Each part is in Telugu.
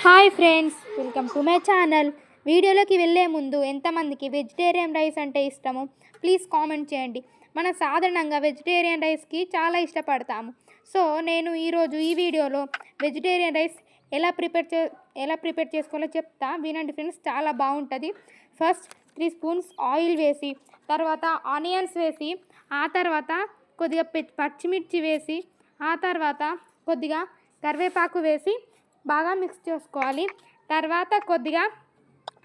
Hi friends, welcome to my channel. వీడియోలోకి వెళ్ళే ముందు ఎంతమందికి వెజిటేరియన్ రైస్ అంటే ఇష్టమో ప్లీజ్ కామెంట్ చేయండి. మనం సాధారణంగా వెజిటేరియన్ రైస్కి చాలా ఇష్టపడతాము. సో నేను ఈరోజు ఈ వీడియోలో వెజిటేరియన్ రైస్ ఎలా ప్రిపేర్ చేసుకోవాలో చెప్తా, వినండి ఫ్రెండ్స్. చాలా బాగుంటుంది. ఫస్ట్ 3 స్పూన్స్ ఆయిల్ వేసి, తర్వాత ఆనియన్స్ వేసి, ఆ తర్వాత కొద్దిగా పచ్చిమిర్చి వేసి, ఆ తర్వాత కొద్దిగా కరివేపాకు వేసి బాగా మిక్స్ చేసుకోవాలి. తర్వాత కొద్దిగా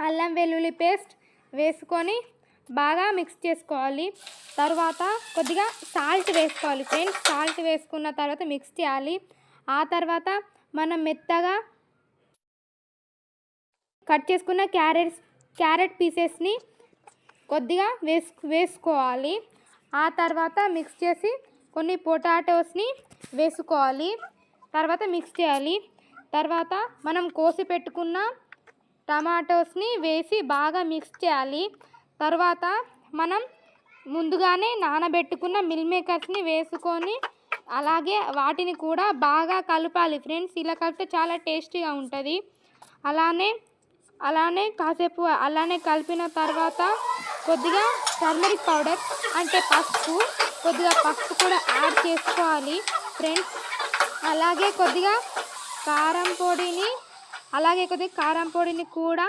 అల్లం వెల్లుల్లి పేస్ట్ వేసుకొని బాగా మిక్స్ చేసుకోవాలి. తర్వాత కొద్దిగా సాల్ట్ వేసుకోవాలి ఫ్రెండ్స్. సాల్ట్ వేసుకున్న తర్వాత మిక్స్ చేయాలి. ఆ తర్వాత మనం మెత్తగా కట్ చేసుకున్న క్యారెట్ పీసెస్ని కొద్దిగా వేసుకోవాలి. ఆ తర్వాత మిక్స్ చేసి కొన్ని పొటాటోస్ని వేసుకోవాలి. తర్వాత మిక్స్ చేయాలి. తర్వాత మనం కోసి పెట్టుకున్న టమాటోస్ని వేసి బాగా మిక్స్ చేయాలి. తర్వాత మనం ముందుగానే నానబెట్టుకున్న మిల్ మేకర్స్ని వేసుకొని అలాగే వాటిని కూడా బాగా కలపాలి ఫ్రెండ్స్. ఇలా కలిపితే చాలా టేస్టీగా ఉంటుంది. అలానే కాసేపు అలానే కలిపిన తర్వాత కొద్దిగా టర్మరిక్ పౌడర్ అంటే కొద్దిగా పసుపు కూడా యాడ్ చేసుకోవాలి ఫ్రెండ్స్. అలాగే కొద్దిగా కారం పొడిని కూడా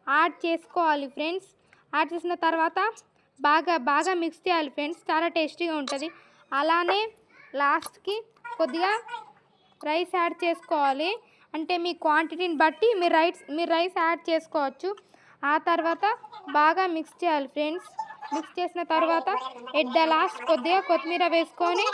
యాడ్ చేసుకోవాలి ఫ్రెండ్స్. యాడ్ చేసిన తర్వాత బాగా మిక్స్ చేయాలి ఫ్రెండ్స్. చాలా టేస్టీగా ఉంటుంది. అలానే లాస్ట్కి కొద్దిగా రైస్ యాడ్ చేసుకోవాలి. అంటే మీ క్వాంటిటీని బట్టి మీరు రైస్ యాడ్ చేసుకోవచ్చు. ఆ తర్వాత బాగా మిక్స్ చేయాలి ఫ్రెండ్స్. మిక్స్ చేసిన తర్వాత ఎట్ ద లాస్ట్ కొద్దిగా కొత్తిమీర వేసుకొని